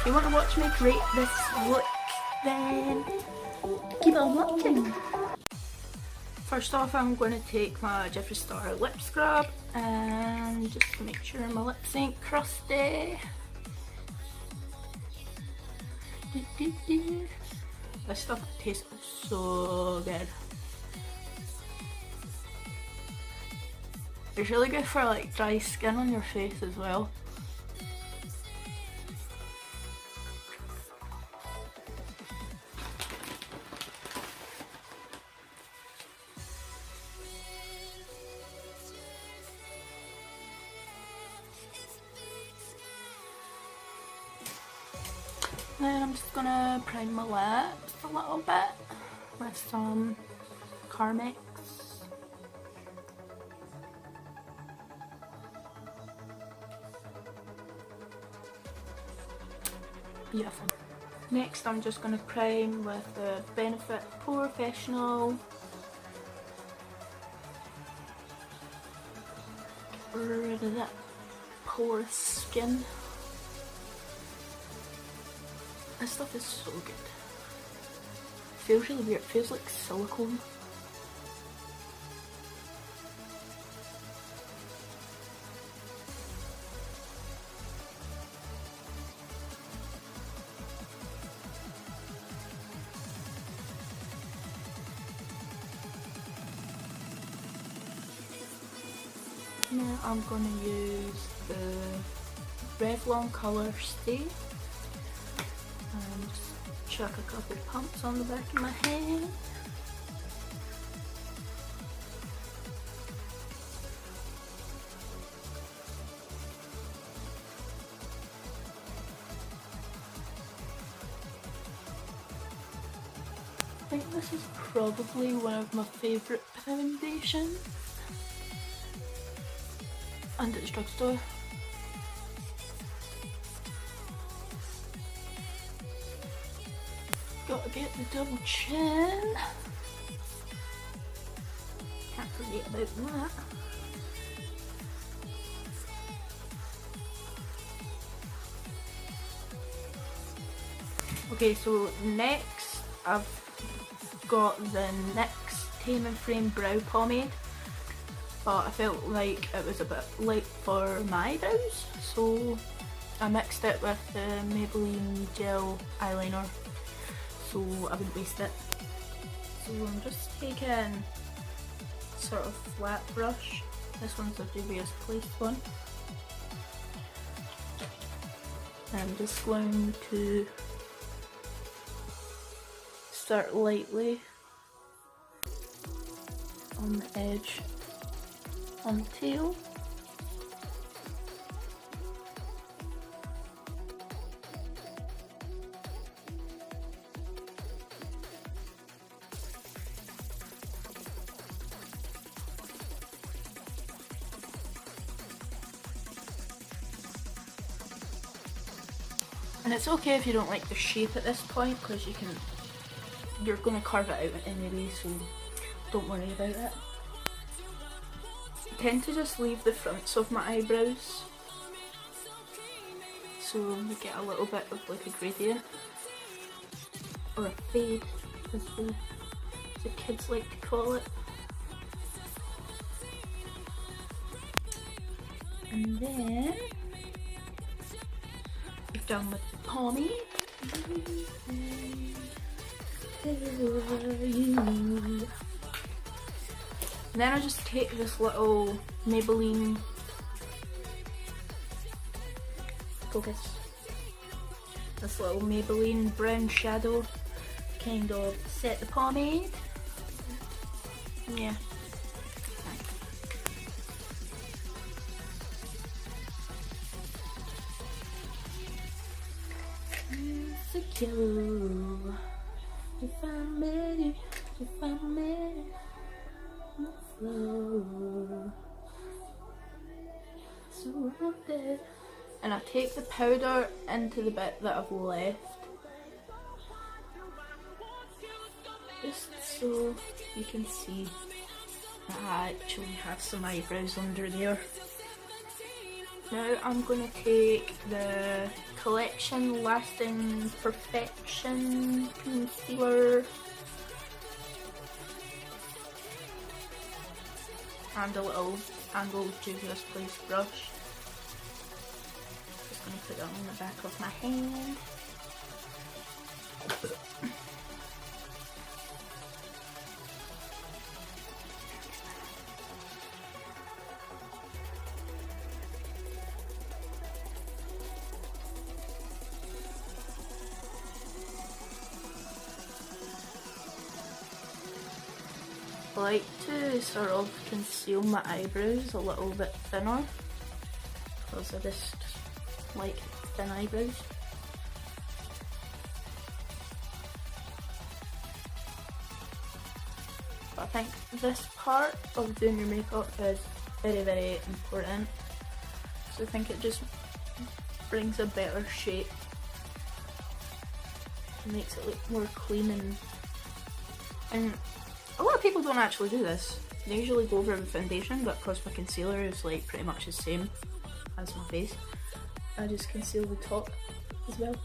If you want to watch me create this look, then keep on watching. First off, I'm going to take my Jeffree Star lip scrub and just make sure my lips ain't crusty. This stuff tastes so good. It's really good for like dry skin on your face as well. Then I'm just gonna prime my lips a little bit with some Carmex. Beautiful. Next I'm just gonna prime with the Benefit Professional. Get rid of that porous skin. This stuff is so good. It feels really weird. It feels like silicone. Now I'm going to use the Revlon Colour Stay and just chuck a couple pumps on the back of my head. I think this is probably one of my favourite foundations. And at the drugstore. Gotta get the double chin. Can't forget about that. Okay, so next I've got the NYX Tame and Frame Brow Pomade. But I felt like it was a bit light for my eyebrows, so I mixed it with the Maybelline Gel Eyeliner, so I wouldn't waste it. So I'm just taking sort of flat brush. This one's a Juvia's Place one. And I'm just going to start lightly on the edge. On the tail. And it's okay if you don't like the shape at this point, because you're going to carve it out anyway, so don't worry about it. I tend to just leave the fronts of my eyebrows so we get a little bit of like a gradient, or a fade as the kids like to call it. And then we're done with the pomade. And then I just take this little Maybelline, this little Maybelline brown shadow, kind of set the pomade. Yeah. Insecure. If I'm ready, if I'm ready. And I take the powder into the bit that I've left, just so you can see that I actually have some eyebrows under there. Now I'm going to take the Collection Lasting Perfection Concealer and a little angled Juvia's Place brush. Just going to put that on the back of my hand. I like to sort of conceal my eyebrows a little bit thinner because I just like thin eyebrows. But I think this part of doing your makeup is very, very important. So I think it just brings a better shape, makes it look more clean, and a lot of people don't actually do this. They usually go over the foundation, but because my concealer is like pretty much the same as my face, I just conceal the top as well.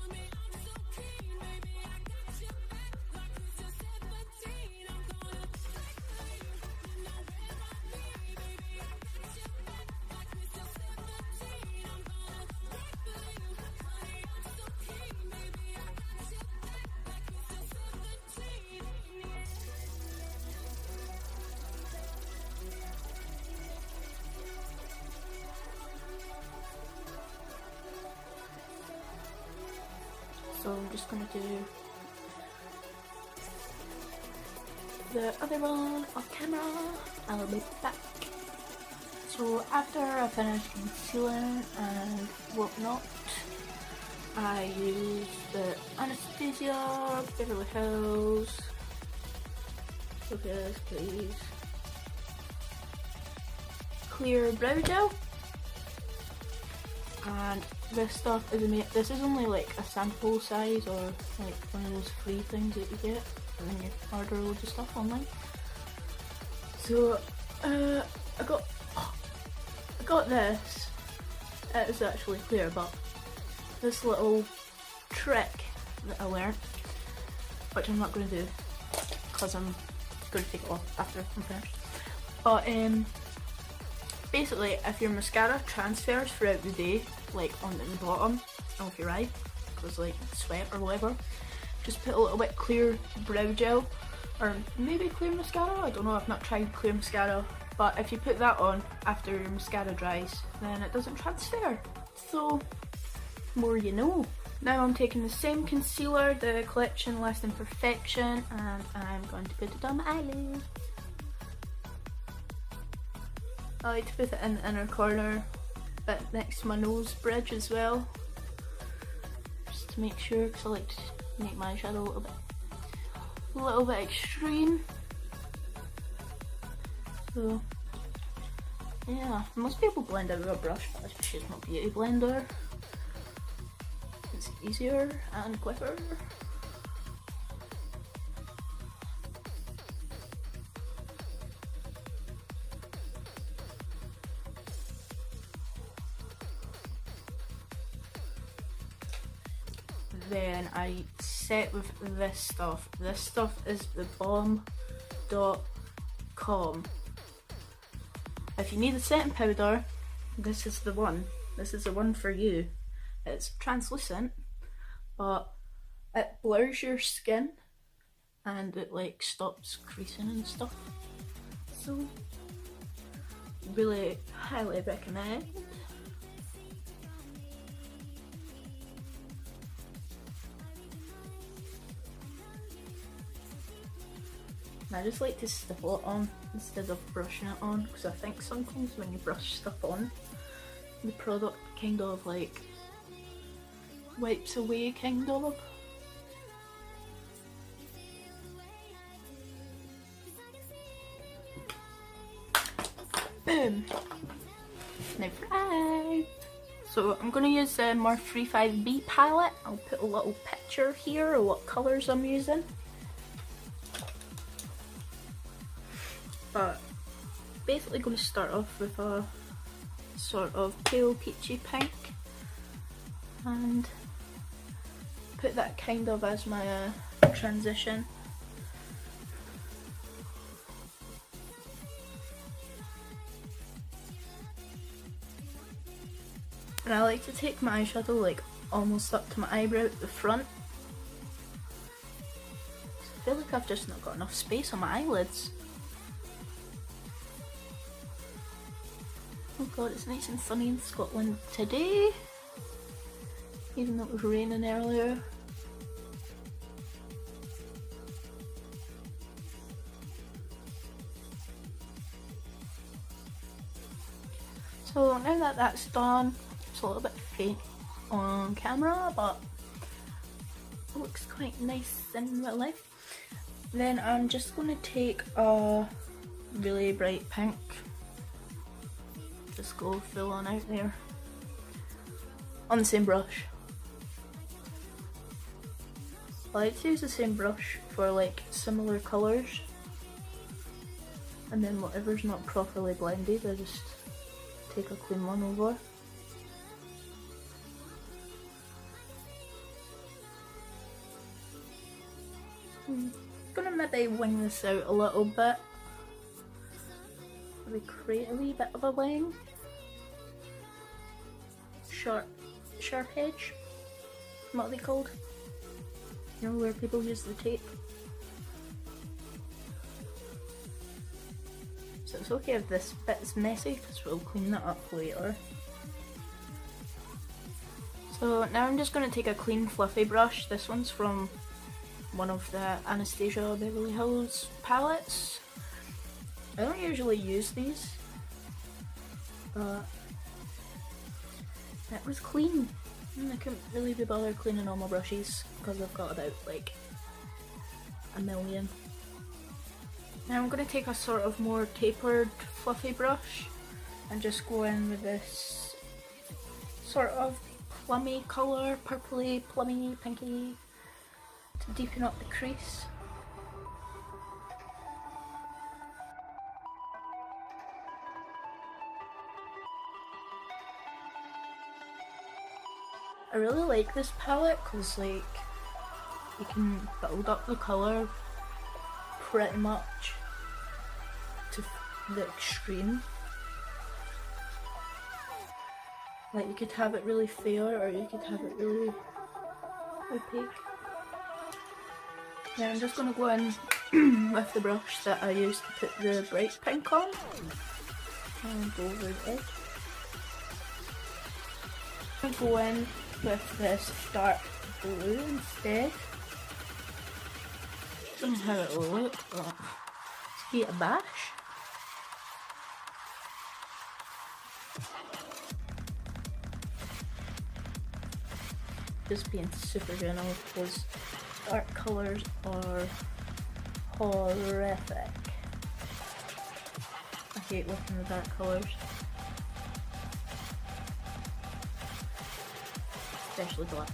So I'm just going to do the other one off camera. I'll be back. So after I finish concealing and whatnot, I use the Anastasia Beverly Hills. Look at this, please. Clear brow gel. And this stuff is amazing. This is only like a sample size, or like one of those free things that you get and then you order loads of stuff online. So I got this. It is actually clear, but this little trick that I learned, which I'm not going to do because I'm going to take it off after I'm finished. But basically, if your mascara transfers throughout the day, like on the bottom of your eye, because like sweat or whatever, just put a little bit clear brow gel, or maybe clear mascara. I don't know, I've not tried clear mascara, but if you put that on after your mascara dries, then it doesn't transfer. So, more you know. Now I'm taking the same concealer, the Collection Lasting Perfection, and I'm going to put it on my eyelid. I like to put it in the inner corner, bit next to my nose bridge as well, just to make sure, because I like to make my shadow a little bit extreme. So yeah, most people blend out with a brush, but I just use my beauty blender. It's easier and quicker. Then I set with this stuff. This stuff is the bomb.com. If you need a setting powder, this is the one. This is the one for you. It's translucent, but it blurs your skin and it like stops creasing and stuff. So really highly recommend. I just like to stipple it on instead of brushing it on, because I think sometimes when you brush stuff on, the product kind of like wipes away, kind of. Boom! Now for eye. So I'm going to use the Morphe 35B palette. I'll put a little picture here of what colours I'm using. But basically going to start off with a sort of pale peachy pink and put that kind of as my transition. And I like to take my eyeshadow like almost up to my eyebrow at the front. I feel like I've just not got enough space on my eyelids. Oh god, it's nice and sunny in Scotland today, even though it was raining earlier. So now that that's done, it's a little bit faint on camera, but it looks quite nice in real life. Then I'm just going to take a really bright pink, just go full on out there on the same brush. I like to use the same brush for like similar colours, and then whatever's not properly blended I just take a clean one over. I'm gonna maybe wing this out a little bit, maybe create a wee bit of a wing. Sharp edge, what are they called? You know, where people use the tape. So it's okay if this bit's messy because we'll clean that up later. So now I'm just going to take a clean fluffy brush. This one's from one of the Anastasia Beverly Hills palettes. I don't usually use these, but it was clean. I couldn't really be bothered cleaning all my brushes because I've got about like a million. Now I'm going to take a sort of more tapered fluffy brush and just go in with this sort of plummy colour, purpley, plummy, pinky, to deepen up the crease. I really like this palette because like you can build up the colour pretty much to the extreme. Like you could have it really fair or you could have it really opaque. Now I'm just going to go in with the brush that I used to put the bright pink on and go over the edge. I'm going to go in with this dark blue instead. I don't know how it will look, but let's give it a bash. Just being super general because dark colours are horrific. I hate working with dark colours. Especially black.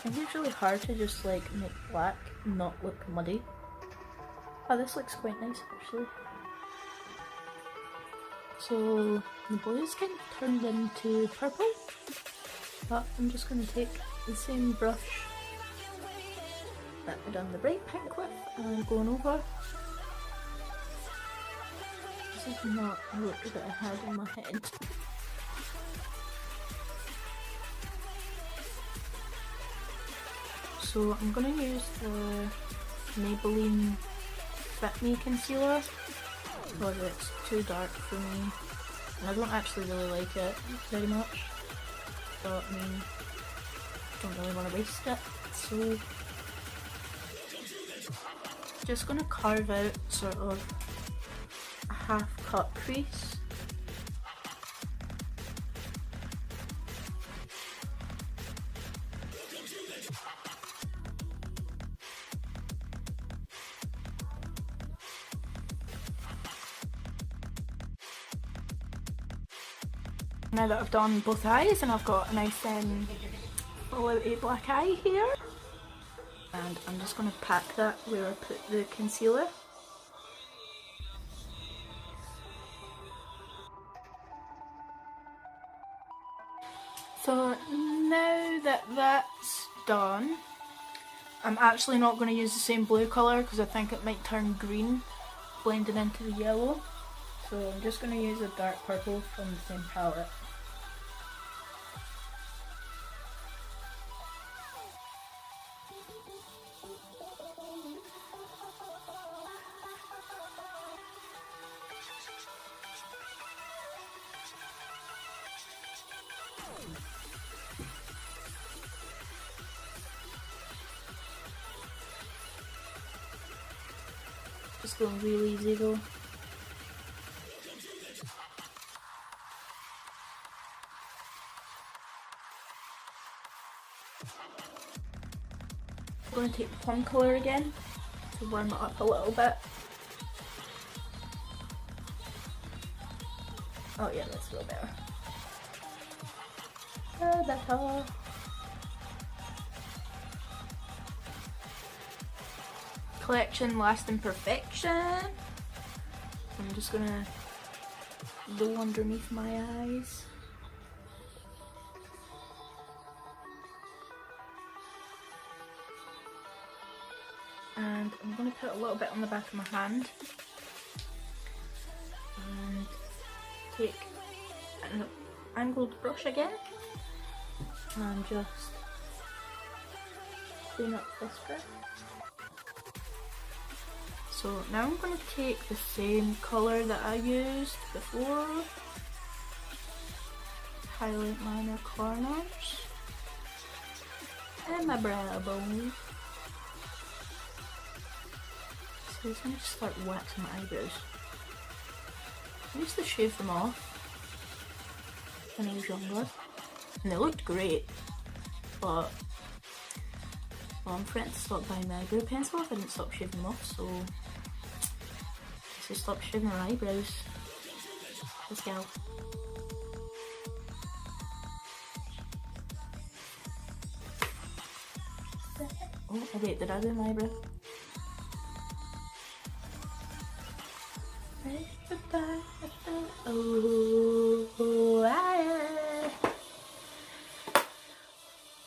I think it's really hard to just like make black not look muddy. Oh, this looks quite nice actually. So the blue is kind of turned into purple, but I'm just going to take the same brush that I done the bright pink with and going over. This is not the look that I had in my head. So I'm going to use the Maybelline Fit Me concealer because it's too dark for me and I don't actually really like it very much, but I mean, don't really want to waste it, so just going to carve out sort of a half cut crease. Now that I've done both eyes and I've got a nice full-outy black eye here, and I'm just going to pack that where I put the concealer. So now that that's done, I'm actually not going to use the same blue colour because I think it might turn green blending into the yellow. So I'm just going to use a dark purple from the same palette. Just going real easy though. I'm going to take the plum colour again to warm it up a little bit. Oh yeah, that's a little better. Better. Collection Lasting Perfection. I'm just gonna go underneath my eyes. And I'm gonna put a little bit on the back of my hand. And take an angled brush again. And just clean up this bit. So now I'm going to take the same colour that I used before, highlight my inner corners and my brow bone. So I'm going to start waxing my eyebrows. I used to shave them off when I was younger and they looked great, but well, I'm friends to stop buying my eyebrow pencil if I didn't stop shaving them off, so stop shaving her eyebrows. This gal. Oh, wait, did I do my eyebrow?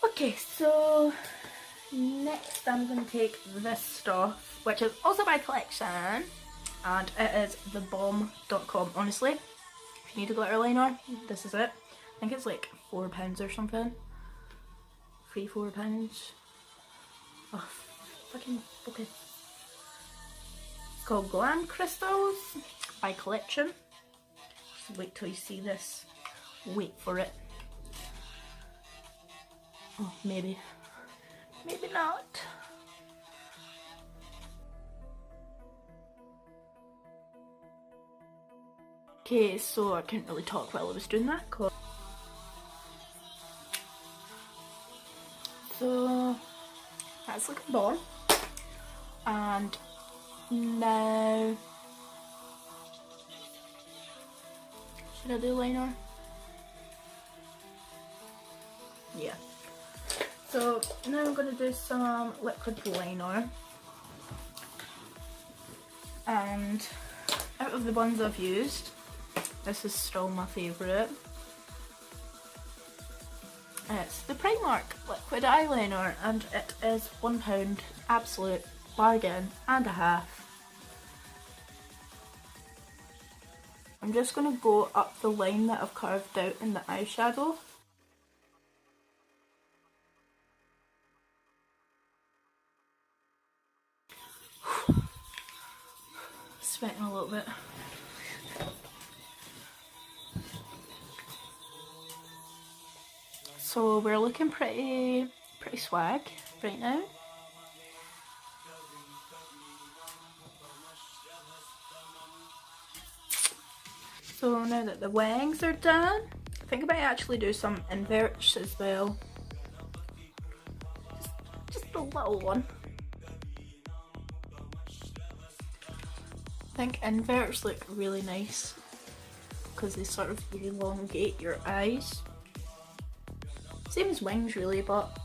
Okay, so next I'm going to take this stuff, which is also my collection. And it is thebomb.com. Honestly, if you need a glitter liner, this is it. I think it's like £4 or something. £3-4. Oh, fucking okay. It's called Glam Crystals by Collection. Just wait till you see this. Wait for it. Oh, maybe. Maybe not. Okay, so I couldn't really talk while I was doing that. So that's looking bomb. And now, should I do liner? Yeah. So now I'm going to do some liquid liner. And out of the ones I've used, this is still my favourite. It's the Primark liquid eyeliner and it is £1, absolute bargain and a half. I'm just going to go up the line that I've carved out in the eyeshadow. Sweating a little bit. So we're looking pretty swag right now. So now that the wings are done, I think I might actually do some inverts as well. Just a little one. I think inverts look really nice because they sort of elongate your eyes. Same as wings really, but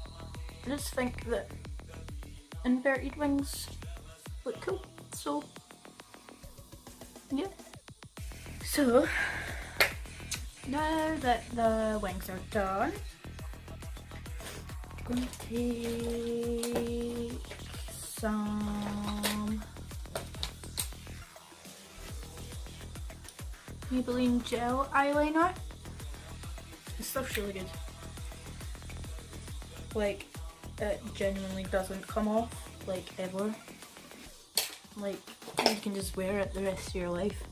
I just think that inverted wings look cool, so yeah. So now that the wings are done, gonna take some Maybelline gel eyeliner. This stuff's really good. Like, it genuinely doesn't come off, like, ever. Like, you can just wear it the rest of your life.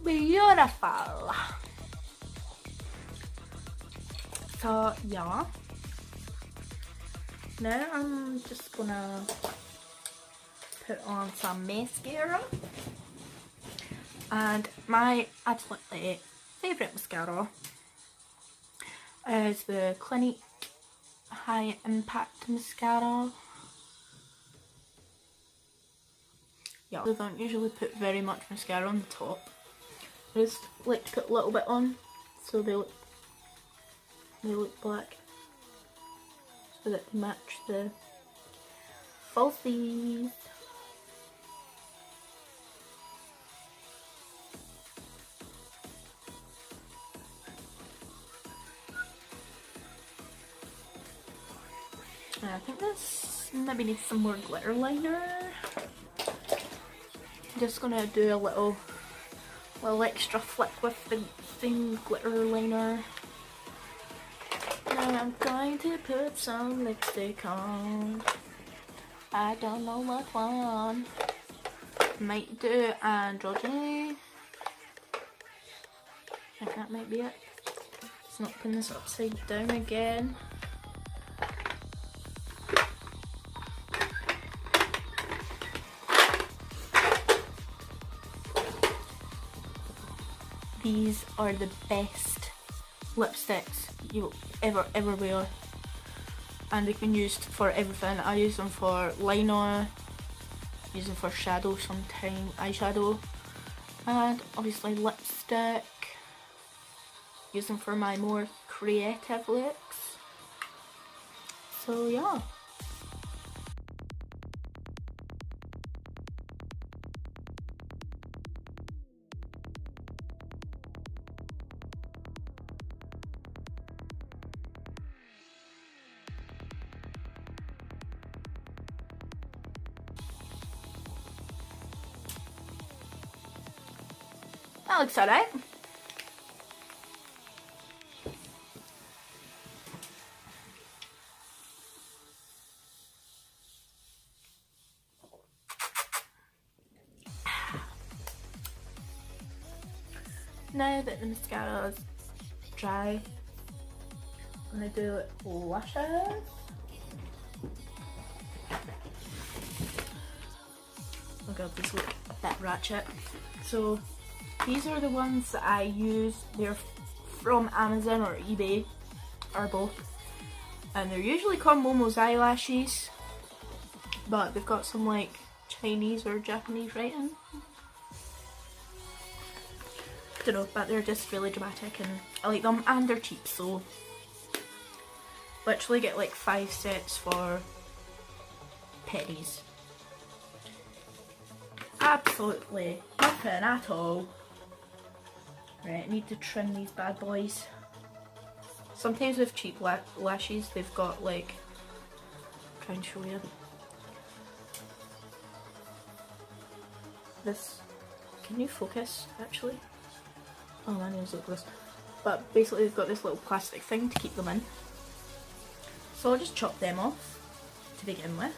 Beautiful. So yeah, now I'm just gonna put on some mascara, and my absolutely favourite mascara is the Clinique High Impact Mascara. Yeah, I don't usually put very much mascara on the top. I just like to put a little bit on so they look black, so that they match the falsies. I think this maybe needs some more glitter liner. I'm just gonna do a little extra flick with the same glitter liner. Now I'm going to put some lipstick on. I don't know what one. Might do androgyny. I think that might be it. Let's not pin this upside down again. These are the best lipsticks you'll ever wear, and they've been used for everything. I use them for liner, use them for shadow sometimes, eyeshadow, and obviously lipstick. Use them for my more creative looks. So yeah. That looks alright. Now that the mascara is dry, I'm going to do lashes. Oh god, these look a bit ratchet. So these are the ones that I use. They're from Amazon or eBay, or both. And they're usually called Momo's eyelashes, but they've got some like Chinese or Japanese writing. I don't know, but they're just really dramatic and I like them, and they're cheap, so literally get like 5 sets for pennies. Absolutely nothing at all. Right, I need to trim these bad boys. Sometimes with cheap lashes they've got like, try and show you. This, can you focus actually? Oh, my nails look this. But basically they've got this little plastic thing to keep them in. So I'll just chop them off to begin with.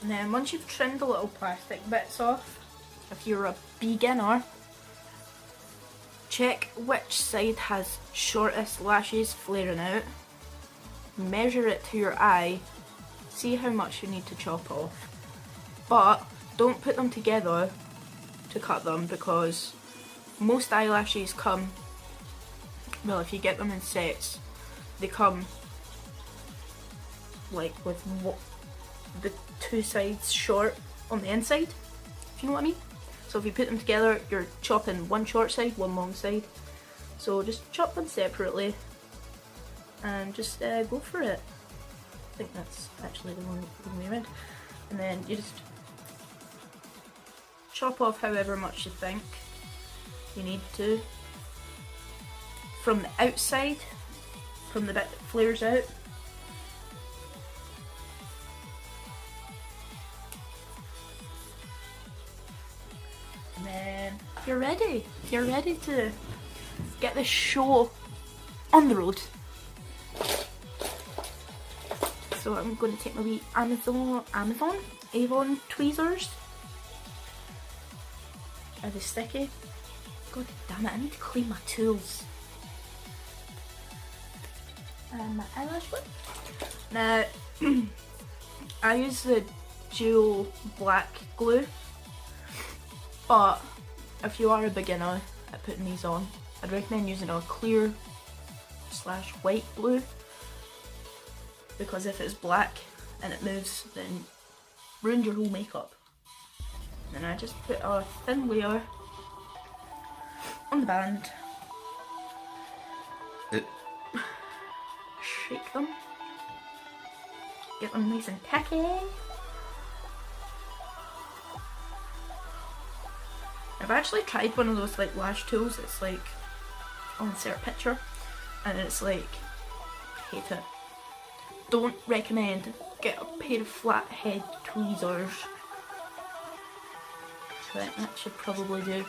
And then once you've trimmed the little plastic bits off, if you're a beginner, check which side has shortest lashes flaring out, measure it to your eye, see how much you need to chop off. But don't put them together to cut them, because most eyelashes come, well, if you get them in sets, they come like with the 2 sides short on the inside, if you know what I mean. So if you put them together, you're chopping one short side, one long side. So just chop them separately and just go for it. I think that's actually the wrong way around. And then you just chop off however much you think you need to from the outside, from the bit that flares out. And then you're ready. You're ready to get this show on the road. So I'm going to take my wee Avon tweezers. Are they sticky? God damn it, I need to clean my tools. And my eyelash whip. Now, I use the dual black glue, but if you are a beginner at putting these on, I'd recommend using a clear / white glue, because if it's black and it moves, then ruins your whole makeup. And I just put a thin layer on the band. Shake them. Get them nice and tacky. I've actually tried one of those like lash tools. It's like, I'll insert a picture, and it's like, hate it. Don't recommend. Get a pair of flathead tweezers. So I think that should probably do.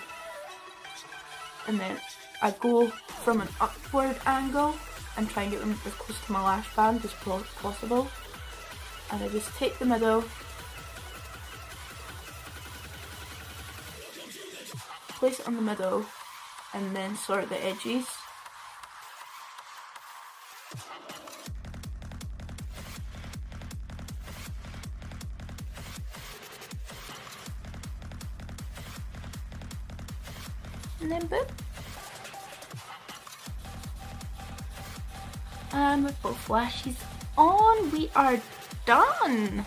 And then I go from an upward angle and try and get them as close to my lash band as possible. And I just take the middle, place it on the middle, and then sort the edges. And then boom. And with both lashes on, we are done.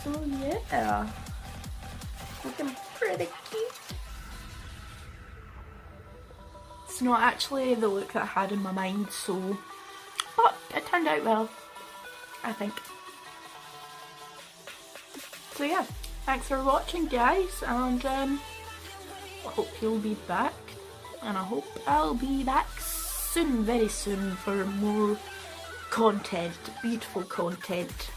So yeah, looking pretty cute. It's not actually the look that I had in my mind, so, but it turned out well, I think. So yeah, thanks for watching guys, and I hope you'll be back, and I hope I'll be back soon, very soon, for more content, beautiful content.